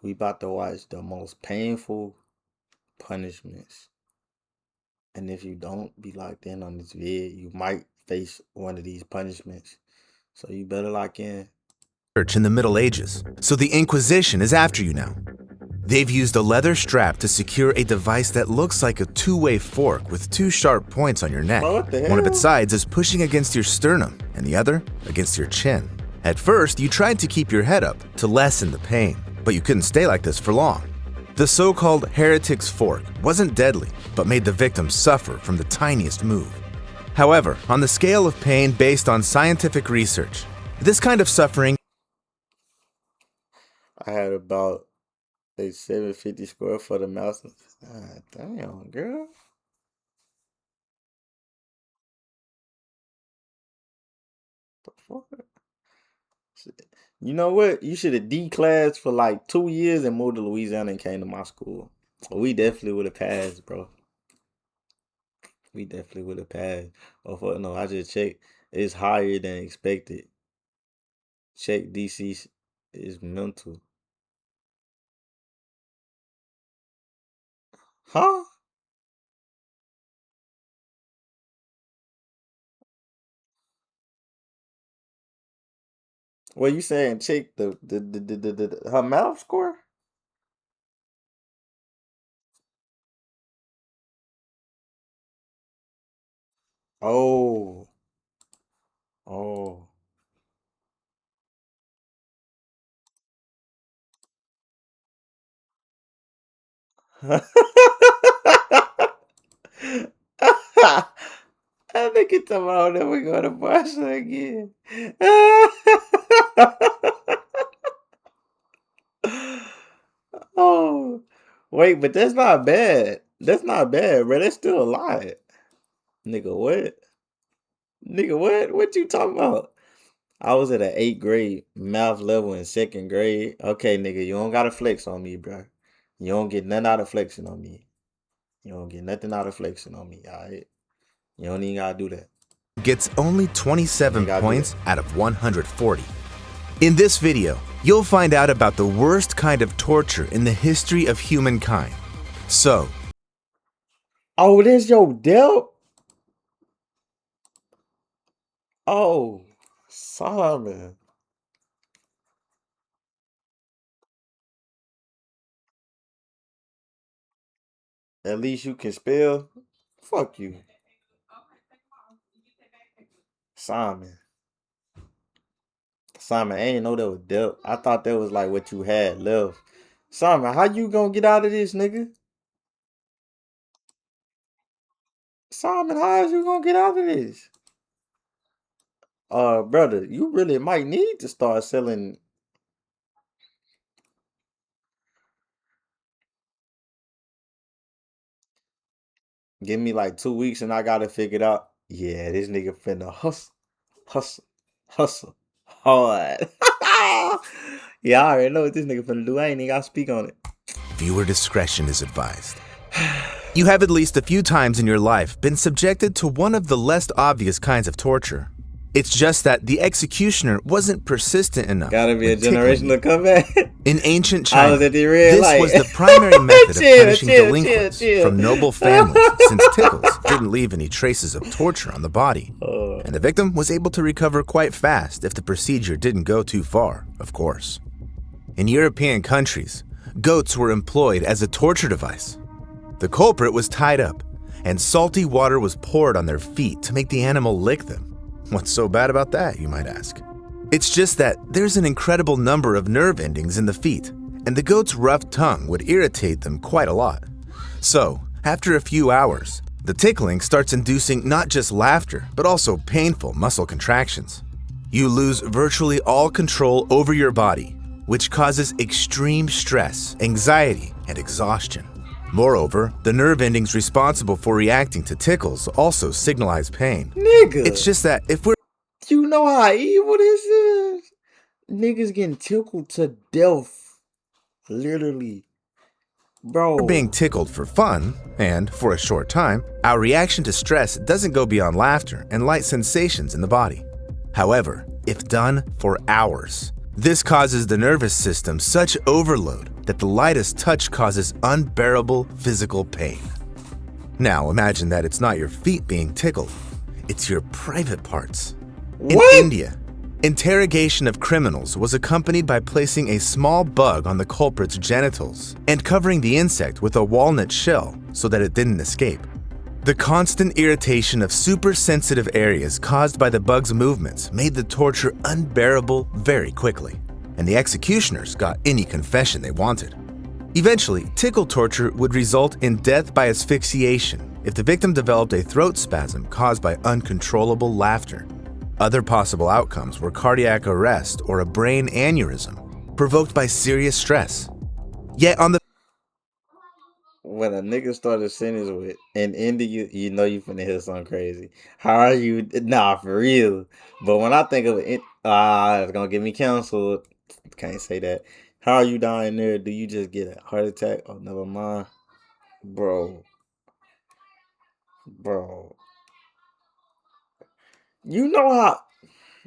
We about to watch the most painful punishments. And if you don't be locked in on this vid, you might face one of these punishments. So you better lock in. In the Middle Ages, so the Inquisition is after you now. They've used a leather strap to secure a device that looks like a two-way fork with two sharp points on your neck. What the hell? One of its sides is pushing against your sternum, and the other against your chin. At first, you tried to keep your head up to lessen the pain, but you couldn't stay like this for long. The so-called heretic's fork wasn't deadly, but made the victim suffer from the tiniest move. However, on the scale of pain based on scientific research, this kind of suffering I had about say 750 square for the mouse. God damn, girl. The fuck? You know what? You should have D-classed for like 2 years and moved to Louisiana and came to my school. We definitely would have passed, bro. We definitely would have passed. Oh, fuck no, I just checked. It's higher than expected. Check DC is mental. Huh? What you saying? Check the her mouth score? Oh. Oh. I think it's about that we're gonna watch it again. Oh, wait, but that's not bad. That's not bad, bro. That's still a lot. Nigga, what? Nigga, what? What you talking about? I was at an 8th grade math level in 2nd grade. Okay, nigga, you don't gotta flex on me, bro. You don't get nothing out of flexing on me. You don't get nothing out of flexing on me, alright? You don't even gotta do that. Gets only 27 points out of 140. In this video, you'll find out about the worst kind of torture in the history of humankind. So, oh, there's your Delp? Oh, Simon. At least you can spell. Fuck you. Simon. Simon, I ain't know that was Delp. I thought that was like what you had left. Simon, how you gonna get out of this, nigga? Simon, how is you gonna get out of this? Brother, you really might need to start selling. Give me like 2 weeks and I got it figured out. Yeah, this nigga finna hustle hard. Yeah, I already know what this nigga finna do. I ain't even gotta speak on it. Viewer discretion is advised. You have at least a few times in your life been subjected to one of the less obvious kinds of torture. It's just that the executioner wasn't persistent enough. Gotta be a generational comeback. In ancient China, this was the primary method of punishing delinquents from noble families, since tickles didn't leave any traces of torture on the body. And the victim was able to recover quite fast if the procedure didn't go too far, of course. In European countries, goats were employed as a torture device. The culprit was tied up, and salty water was poured on their feet to make the animal lick them. What's so bad about that, you might ask? It's just that there's an incredible number of nerve endings in the feet, and the goat's rough tongue would irritate them quite a lot. So, after a few hours, the tickling starts inducing not just laughter, but also painful muscle contractions. You lose virtually all control over your body, which causes extreme stress, anxiety, and exhaustion. Moreover, the nerve endings responsible for reacting to tickles also signalize pain. Nigga. It's just that if we're... You know how evil this is? Niggas getting tickled to death. Literally. Bro. We're being tickled for fun, and for a short time, our reaction to stress doesn't go beyond laughter and light sensations in the body. However, if done for hours, this causes the nervous system such overload that the lightest touch causes unbearable physical pain. Now imagine that it's not your feet being tickled, it's your private parts. What? In India, interrogation of criminals was accompanied by placing a small bug on the culprit's genitals and covering the insect with a walnut shell so that it didn't escape. The constant irritation of super-sensitive areas caused by the bug's movements made the torture unbearable very quickly, and the executioners got any confession they wanted. Eventually, tickle torture would result in death by asphyxiation if the victim developed a throat spasm caused by uncontrollable laughter. Other possible outcomes were cardiac arrest or a brain aneurysm provoked by serious stress. Yet on the When a nigga started a sentence with in India, you know you finna hear something crazy. How are you? Nah, for real. But when I think of it, it's gonna get me canceled. Can't say that. How are you down there? Do you just get a heart attack? Oh, never mind, bro. Bro, you know how?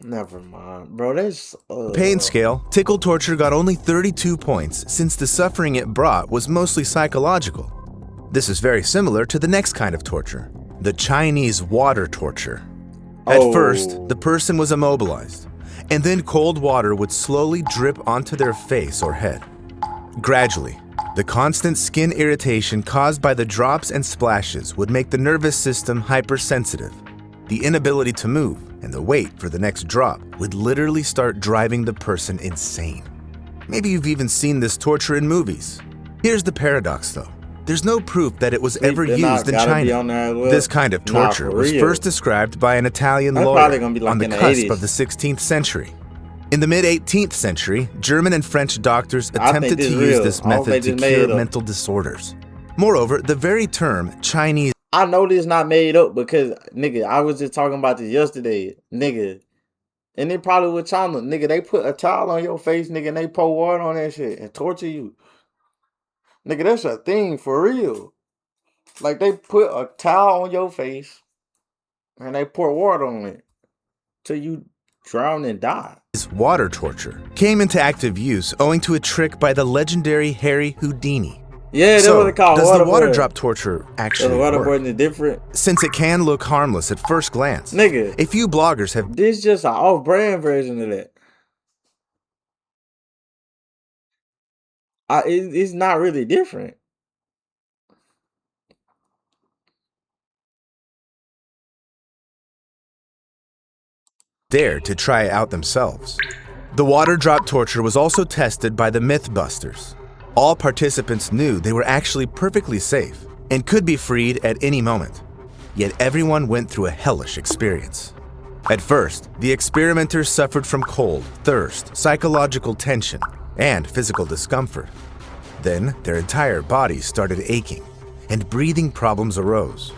Never mind, bro. That's pain scale, tickle torture got only 32 points since the suffering it brought was mostly psychological. This is very similar to the next kind of torture, the Chinese water torture. At first, the person was immobilized, and then cold water would slowly drip onto their face or head. Gradually, the constant skin irritation caused by the drops and splashes would make the nervous system hypersensitive. The inability to move and the wait for the next drop would literally start driving the person insane. Maybe you've even seen this torture in movies. Here's the paradox though. There's no proof that it was ever used in China. This kind of torture was first described by an Italian lawyer on the cusp of the 16th century. In the mid-18th century, German and French doctors attempted to use this method to cure mental disorders. Moreover, the very term Chinese... I know this not made up because, nigga, I was just talking about this yesterday, nigga. And it probably with China, nigga, they put a towel on your face, nigga, and they pour water on that shit and torture you. Nigga, that's a thing for real. Like, they put a towel on your face and they pour water on it till you drown and die. Water torture came into active use owing to a trick by the legendary Harry Houdini. Yeah, that's what they call does the water drop torture actually work? Waterboarding is different. Since it can look harmless at first glance, nigga, a few bloggers have... This is just an off-brand version of that. It's not really different. Dared to try it out themselves. The water drop torture was also tested by the Mythbusters. All participants knew they were actually perfectly safe and could be freed at any moment. Yet everyone went through a hellish experience. At first, the experimenters suffered from cold, thirst, psychological tension, and physical discomfort. Then, their entire bodies started aching, and breathing problems arose.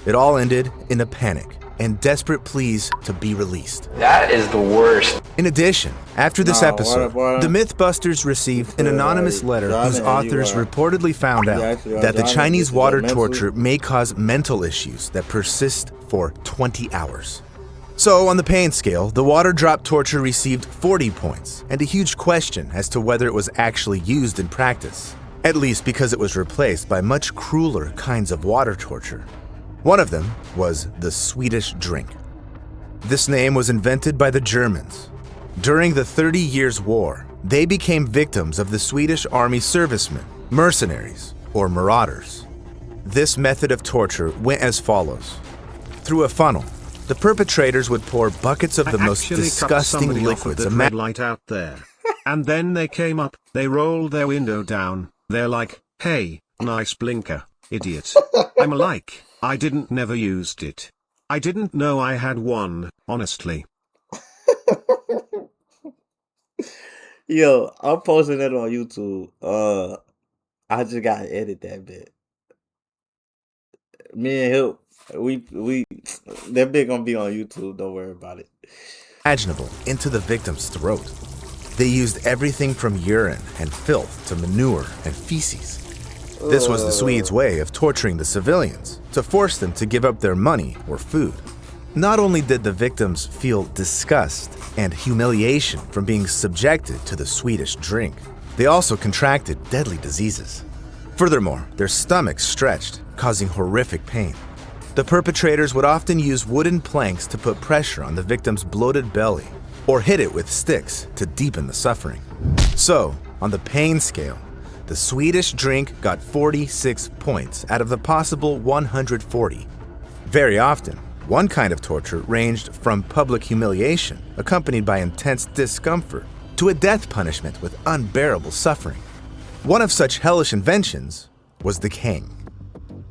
It all ended in a panic and desperate pleas to be released. That is the worst. In addition, after this episode, the Mythbusters received an anonymous letter whose authors reportedly found out that the Chinese water torture may cause mental issues that persist for 20 hours. So, on the pain scale, the water drop torture received 40 points, and a huge question as to whether it was actually used in practice, at least because it was replaced by much crueler kinds of water torture. One of them was the Swedish drink. This name was invented by the Germans. During the 30 Years' War, they became victims of the Swedish army servicemen, mercenaries, or marauders. This method of torture went as follows. Through a funnel, the perpetrators would pour buckets of the most disgusting liquids. The red light out there. And then they came up, they rolled their window down, they're like, hey, nice blinker, idiot. I'm like, I never used it. I didn't know I had one, honestly. Yo, I'm posting that on YouTube. I just gotta edit that bit. Me and him, we that bit gonna be on YouTube, don't worry about it. Imaginable into the victim's throat. They used everything from urine and filth to manure and feces. This was the Swedes' way of torturing the civilians, to force them to give up their money or food. Not only did the victims feel disgust and humiliation from being subjected to the Swedish drink, They also contracted deadly diseases. Furthermore, their stomachs stretched, causing horrific pain. The perpetrators would often use wooden planks to put pressure on the victim's bloated belly, or hit it with sticks to deepen the suffering. So, on the pain scale, the Swedish drink got 46 points out of the possible 140. Very often, one kind of torture ranged from public humiliation, accompanied by intense discomfort, to a death punishment with unbearable suffering. One of such hellish inventions was the cane.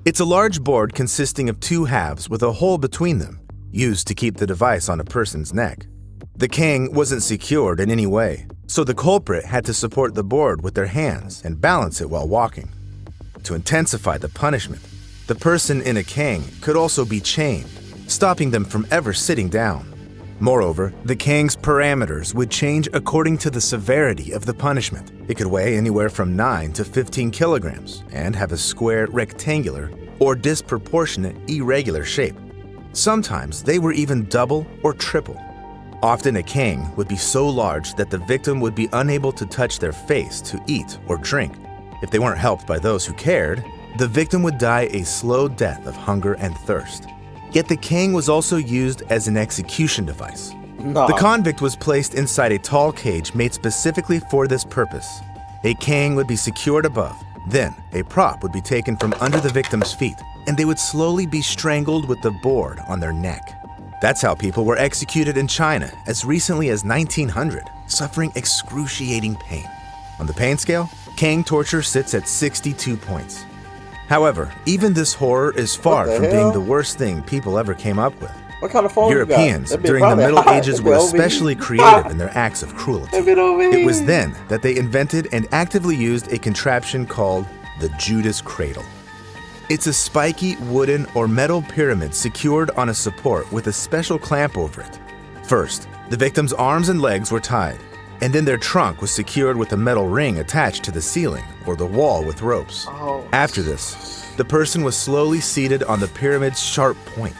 It's a large board consisting of two halves with a hole between them, used to keep the device on a person's neck. The cane wasn't secured in any way, so the culprit had to support the board with their hands and balance it while walking. To intensify the punishment, the person in a cane could also be chained, stopping them from ever sitting down. Moreover, the cane's parameters would change according to the severity of the punishment. It could weigh anywhere from 9 to 15 kilograms and have a square, rectangular, or disproportionate, irregular shape. Sometimes they were even double or triple. Often a cane would be so large that the victim would be unable to touch their face to eat or drink. If they weren't helped by those who cared, the victim would die a slow death of hunger and thirst. Yet the cane was also used as an execution device. The convict was placed inside a tall cage made specifically for this purpose. A cane would be secured above. Then, a prop would be taken from under the victim's feet, and they would slowly be strangled with the board on their neck. That's how people were executed in China as recently as 1900, suffering excruciating pain. On the pain scale, cane torture sits at 62 points. However, even this horror is far from being the worst thing people ever came up with. What kind of phone Europeans during the Middle Ages were especially creative in their acts of cruelty. It was then that they invented and actively used a contraption called the Judas cradle. It's a spiky wooden or metal pyramid secured on a support with a special clamp over it. First, the victim's arms and legs were tied, and then their trunk was secured with a metal ring attached to the ceiling or the wall with ropes. After this, the person was slowly seated on the pyramid's sharp point.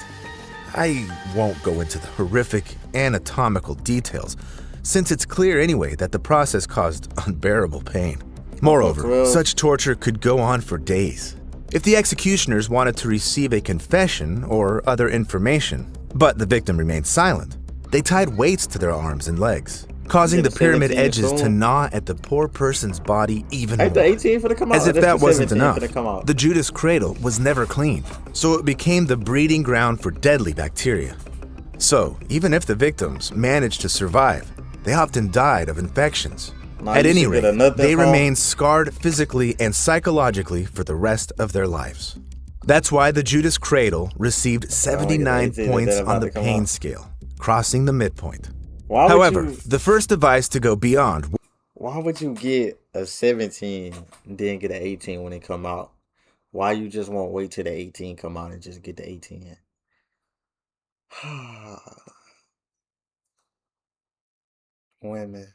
I won't go into the horrific anatomical details, since it's clear anyway that the process caused unbearable pain. Moreover, such torture could go on for days. If the executioners wanted to receive a confession or other information, but the victim remained silent, they tied weights to their arms and legs, causing the pyramid edges to gnaw at the poor person's body even more. As if that wasn't enough, the Judas cradle was never cleaned, so it became the breeding ground for deadly bacteria. So, even if the victims managed to survive, they often died of infections. At any rate, they remained scarred physically and psychologically for the rest of their lives. That's why the Judas cradle received 79 points on the pain scale, crossing the midpoint. However, the first device to go beyond... Why would you get a 17 and then get an 18 when it come out? Why you just won't wait till the 18 come out and just get the 18? Women.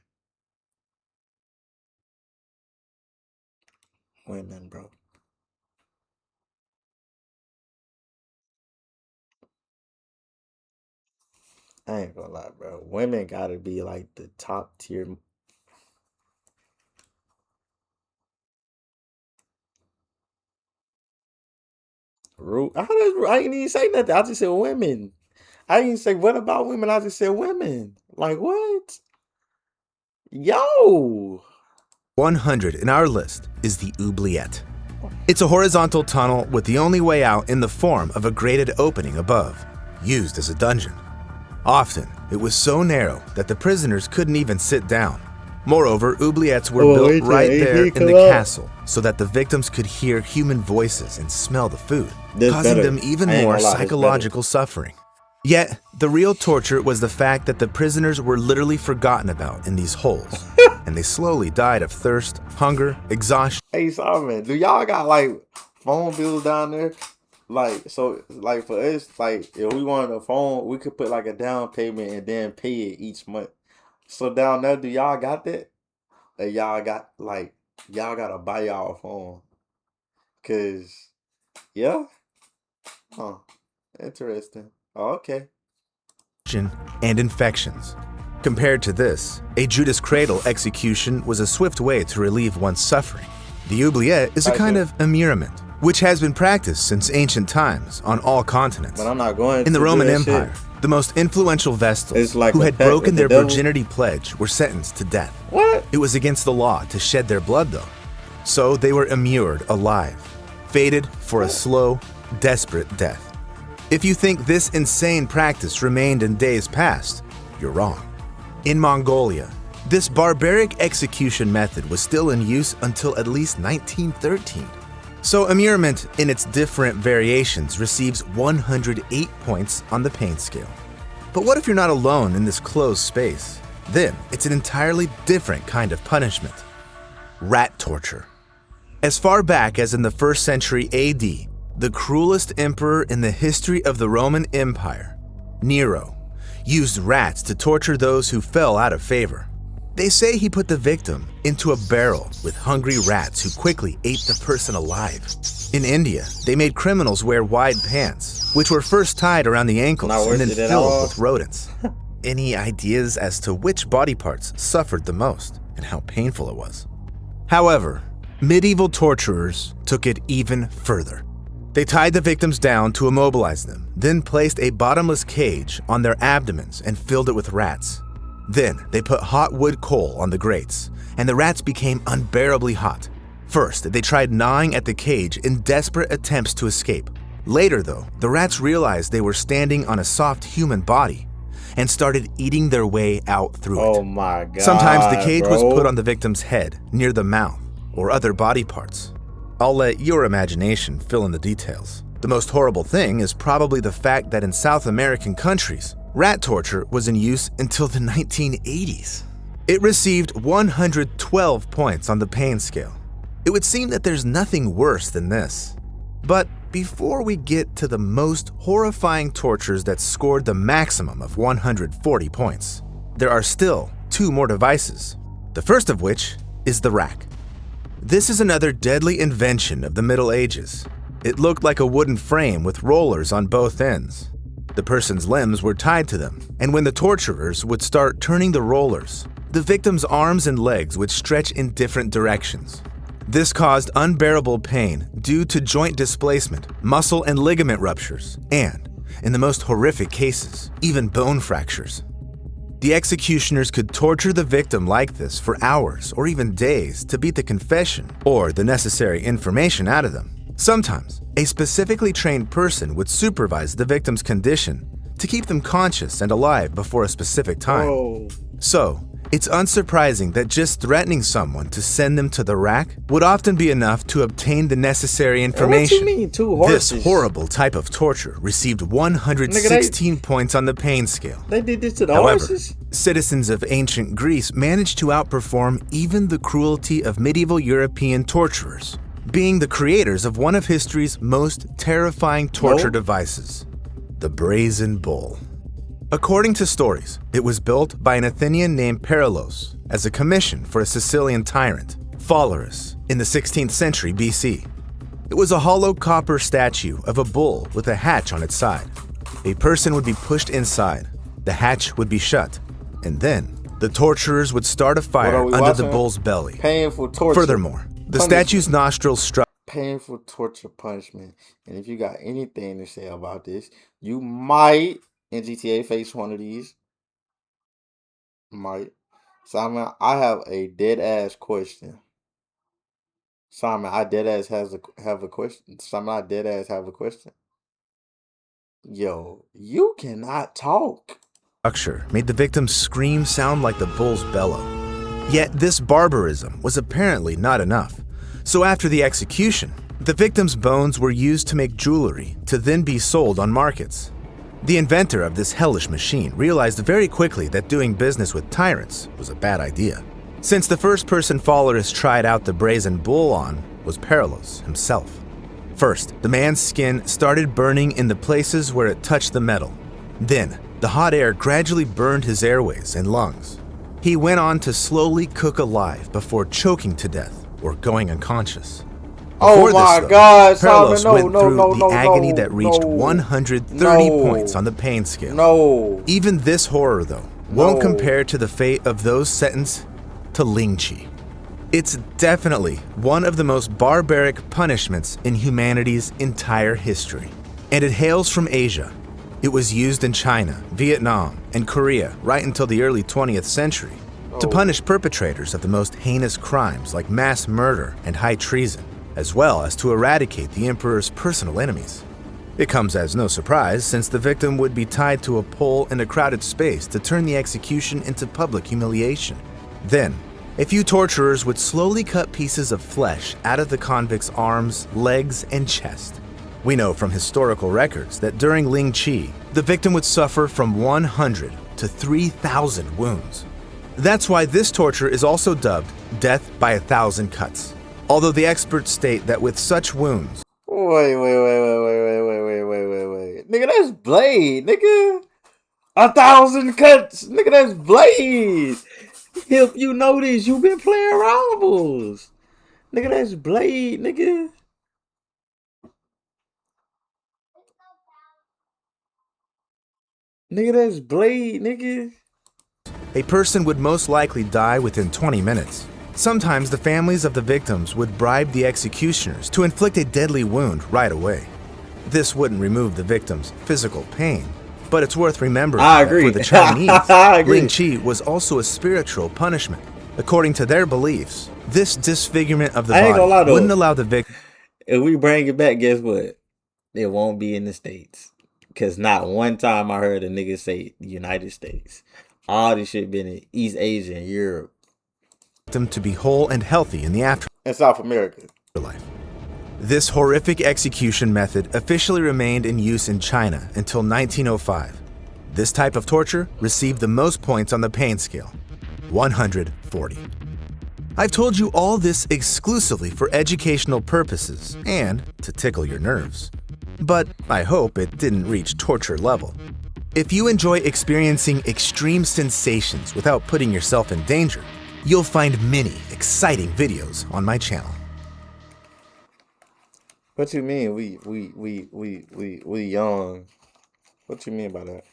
Women, bro. I ain't gonna lie, bro. Women gotta be like the top tier. I didn't even say nothing. I just said women. I didn't say what about women. I just said women. Like what? Yo. 100 in our list is the oubliette. It's a horizontal tunnel with the only way out in the form of a grated opening above, used as a dungeon. Often, it was so narrow that the prisoners couldn't even sit down. Moreover, oubliettes were built right there in the castle so that the victims could hear human voices and smell the food, causing them even more psychological suffering. Yet, the real torture was the fact that the prisoners were literally forgotten about in these holes, and they slowly died of thirst, hunger, exhaustion. Hey, Simon, do y'all got like phone bills down there? Like, so, like for us, like if we wanted a phone, we could put like a down payment and then pay it each month. So down there, do y'all got that? Or y'all gotta buy y'all a phone? Cause, yeah. Huh. Interesting. Oh, okay. And infections. Compared to this, a Judas cradle execution was a swift way to relieve one's suffering. The oubliette is a kind of immurement, which has been practiced since ancient times on all continents. But I'm not going in the to Roman do that Empire, shit. The most influential Vestals like who a had pet broken with their the devil. virginity pledge were sentenced to death. What? It was against the law to shed their blood, though. So they were immured alive, fated for a slow, desperate death. If you think this insane practice remained in days past, you're wrong. In Mongolia, this barbaric execution method was still in use until at least 1913. So immurement in its different variations receives 108 points on the pain scale. But what if you're not alone in this closed space? Then it's an entirely different kind of punishment. Rat torture. As far back as in the 1st century AD, the cruelest emperor in the history of the Roman Empire, Nero, used rats to torture those who fell out of favor. They say he put the victim into a barrel with hungry rats who quickly ate the person alive. In India, they made criminals wear wide pants, which were first tied around the ankles and then filled with rodents. Any ideas as to which body parts suffered the most and how painful it was? However, medieval torturers took it even further. They tied the victims down to immobilize them, then placed a bottomless cage on their abdomens and filled it with rats. Then they put hot wood coal on the grates, and the rats became unbearably hot. First, they tried gnawing at the cage in desperate attempts to escape. Later, though, the rats realized they were standing on a soft human body and started eating their way out through it. Oh my God. Sometimes the cage was bro. put on the victim's head, near the mouth, or other body parts. I'll let your imagination fill in the details. The most horrible thing is probably the fact that in South American countries, rat torture was in use until the 1980s. It received 112 points on the pain scale. It would seem that there's nothing worse than this. But before we get to the most horrifying tortures that scored the maximum of 140 points, there are still 2 more devices. The first of which is the rack. This is another deadly invention of the Middle Ages. It looked like a wooden frame with rollers on both ends. The person's limbs were tied to them, and when the torturers would start turning the rollers, the victim's arms and legs would stretch in different directions. This caused unbearable pain due to joint displacement, muscle and ligament ruptures, and, in the most horrific cases, even bone fractures. The executioners could torture the victim like this for hours or even days to beat the confession or the necessary information out of them. Sometimes, a specifically trained person would supervise the victim's condition to keep them conscious and alive before a specific time. Bro. So, it's unsurprising that just threatening someone to send them to the rack would often be enough to obtain the necessary information. What you mean, 2 horses? This horrible type of torture received 116 points on the pain scale. They did this to the However, horses? citizens of ancient Greece managed to outperform even the cruelty of medieval European torturers, being the creators of one of history's most terrifying torture devices, the brazen bull. According to stories, it was built by an Athenian named Perilos as a commission for a Sicilian tyrant, Phalaris, in the 16th century BC. It was a hollow copper statue of a bull with a hatch on its side. A person would be pushed inside, the hatch would be shut, and then the torturers would start a fire under the bull's belly. Painful torture. Furthermore, the statue's nostrils struck. Painful torture punishment. And if you got anything to say about this, you might in GTA face one of these. Might. Simon, I have a dead ass question. Simon, I dead ass have a question. Simon, I dead ass have a question. Yo, you cannot talk. Structure made the victim's scream sound like the bull's bellow. Yet this barbarism was apparently not enough. So after the execution, the victim's bones were used to make jewelry to then be sold on markets. The inventor of this hellish machine realized very quickly that doing business with tyrants was a bad idea, since the first person Phalaris tried out the brazen bull on was Perilos himself. First, the man's skin started burning in the places where it touched the metal. Then, the hot air gradually burned his airways and lungs. He went on to slowly cook alive before choking to death or going unconscious. Oh my God, Perilos Simon, went through the agony that reached 130 points on the pain scale. No. Even this horror, though, won't No. compare to the fate of those sentenced to lynching. It's definitely one of the most barbaric punishments in humanity's entire history. And it hails from Asia. It was used in China, Vietnam, and Korea right until the early 20th century to punish perpetrators of the most heinous crimes like mass murder and high treason, as well as to eradicate the emperor's personal enemies. It comes as no surprise since the victim would be tied to a pole in a crowded space to turn the execution into public humiliation. Then, a few torturers would slowly cut pieces of flesh out of the convict's arms, legs, and chest. We know from historical records that during Ling Chi, the victim would suffer from 100 to 3,000 wounds. That's why this torture is also dubbed death by 1,000 cuts. Although the experts state that with such wounds, Wait. Nigga, that's Blade, nigga. 1,000 cuts. Nigga, that's Blade. If you know this, you been playing Rivals. Nigga, that's Blade, nigga. Nigga, that's Blade, nigga. a person would most likely die within 20 minutes. Sometimes the families of the victims would bribe the executioners to inflict a deadly wound right away. This wouldn't remove the victim's physical pain, but it's worth remembering that for the Chinese, Ling Chi was also a spiritual punishment. According to their beliefs, this disfigurement of the body wouldn't allow the victim. If we bring it back, guess what? It won't be in the States. Because not one time I heard a nigga say United States. All this shit been in East Asia and Europe. Them to be whole and healthy in the afterlife. In South America. This horrific execution method officially remained in use in China until 1905. This type of torture received the most points on the pain scale, 140. I've told you all this exclusively for educational purposes and to tickle your nerves. But I hope it didn't reach torture level. If you enjoy experiencing extreme sensations without putting yourself in danger, you'll find many exciting videos on my channel. What you mean we young? What you mean by that?